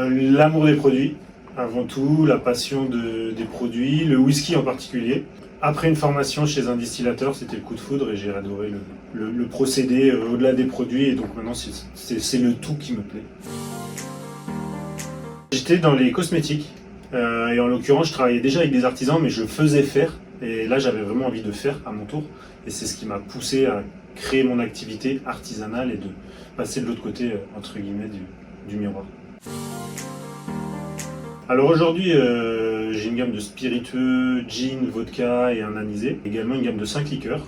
L'amour des produits, avant tout, la passion des produits, le whisky en particulier. Après une formation chez un distillateur, c'était le coup de foudre et j'ai adoré le procédé au-delà des produits et donc maintenant c'est le tout qui me plaît. J'étais dans les cosmétiques et en l'occurrence je travaillais déjà avec des artisans mais je faisais faire et là j'avais vraiment envie de faire à mon tour et c'est ce qui m'a poussé à créer mon activité artisanale et de passer de l'autre côté entre guillemets du miroir. Alors aujourd'hui, j'ai une gamme de spiritueux, gin, vodka et un anisé. Également une gamme de 5 liqueurs.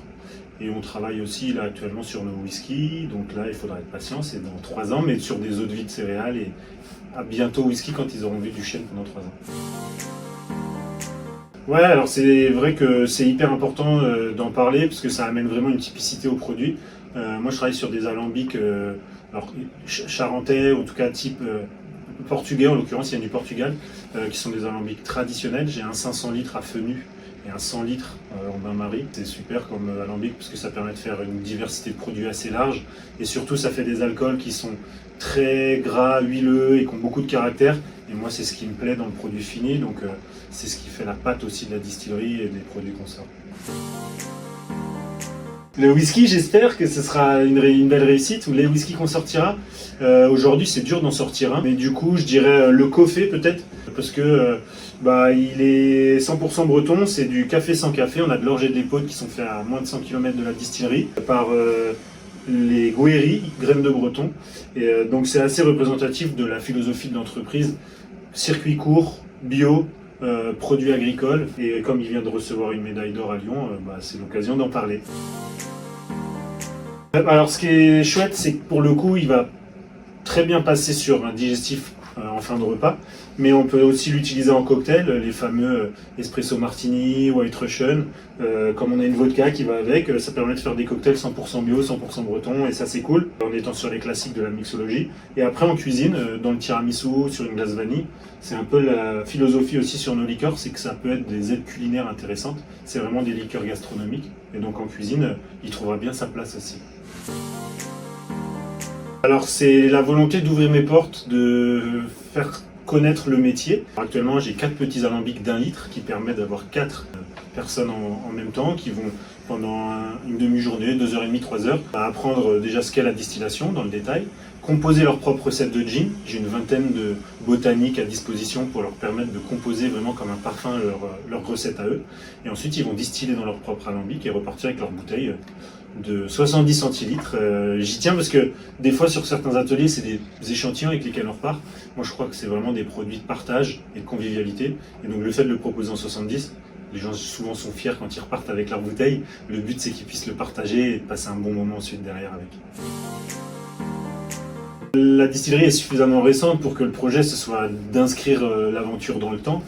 Et on travaille aussi là actuellement sur nos whisky. Donc là, il faudra être patient, c'est dans 3 ans, mais sur des eaux de vie de céréales et à bientôt whisky quand ils auront vu du chêne pendant 3 ans. Ouais, alors c'est vrai que c'est hyper important d'en parler parce que ça amène vraiment une typicité au produit. Moi, je travaille sur des alambics alors, charentais, ou en tout cas type portugais, en l'occurrence, il y a du Portugal, qui sont des alambics traditionnels. J'ai un 500 litres à feu nu et un 100 litres en bain-marie. C'est super comme alambic parce que ça permet de faire une diversité de produits assez large et surtout ça fait des alcools qui sont très gras, huileux et qui ont beaucoup de caractère. Et moi, c'est ce qui me plaît dans le produit fini, donc c'est ce qui fait la patte aussi de la distillerie et des produits qu'on sort. Le whisky, j'espère que ce sera une belle réussite, ou les whiskies qu'on sortira. Aujourd'hui, c'est dur d'en sortir un, mais du coup, je dirais le Cofé peut-être, parce que il est 100% breton, c'est du café sans café. On a de l'orge et de l'épaule qui sont faits à moins de 100 km de la distillerie par les Gouéry, graines de breton. Et donc, c'est assez représentatif de la philosophie de l'entreprise. Circuit court, bio, produits agricoles, et comme il vient de recevoir une médaille d'or à Lyon, c'est l'occasion d'en parler. Alors ce qui est chouette, c'est que pour le coup, il va très bien passer sur un digestif en fin de repas, mais on peut aussi l'utiliser en cocktail, les fameux espresso martini, white russian, comme on a une vodka qui va avec, ça permet de faire des cocktails 100% bio, 100% breton, et ça c'est cool, en étant sur les classiques de la mixologie. Et après en cuisine, dans le tiramisu, sur une glace vanille, c'est un peu la philosophie aussi sur nos liqueurs, c'est que ça peut être des aides culinaires intéressantes, c'est vraiment des liqueurs gastronomiques, et donc en cuisine, il trouvera bien sa place aussi. Alors c'est la volonté d'ouvrir mes portes, de faire connaître le métier. Actuellement j'ai 4 petits alambics d'1 litre qui permettent d'avoir 4 personnes en même temps qui vont pendant une demi-journée, 2h30, 3h, apprendre déjà ce qu'est la distillation dans le détail, composer leur propre recette de gin. J'ai une vingtaine de botaniques à disposition pour leur permettre de composer vraiment comme un parfum leur recette à eux. Et ensuite ils vont distiller dans leur propre alambic et repartir avec leur bouteille de 70 centilitres. J'y tiens parce que des fois sur certains ateliers c'est des échantillons avec lesquels on repart. Moi je crois que c'est vraiment des produits de partage et de convivialité. Et donc le fait de le proposer en 70, les gens souvent sont fiers quand ils repartent avec leur bouteille. Le but c'est qu'ils puissent le partager et passer un bon moment ensuite derrière avec. La distillerie est suffisamment récente pour que le projet ce soit d'inscrire l'aventure dans le temps.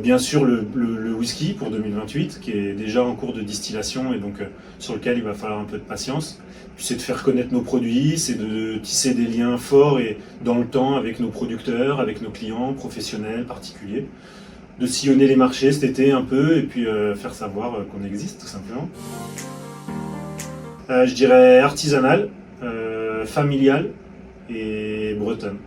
Bien sûr le whisky pour 2028 qui est déjà en cours de distillation et donc sur lequel il va falloir un peu de patience. Puis c'est de faire connaître nos produits, c'est de tisser des liens forts et dans le temps avec nos producteurs, avec nos clients professionnels, particuliers. De sillonner les marchés cet été un peu et puis faire savoir qu'on existe tout simplement. Je dirais artisanal, familial et bretonne.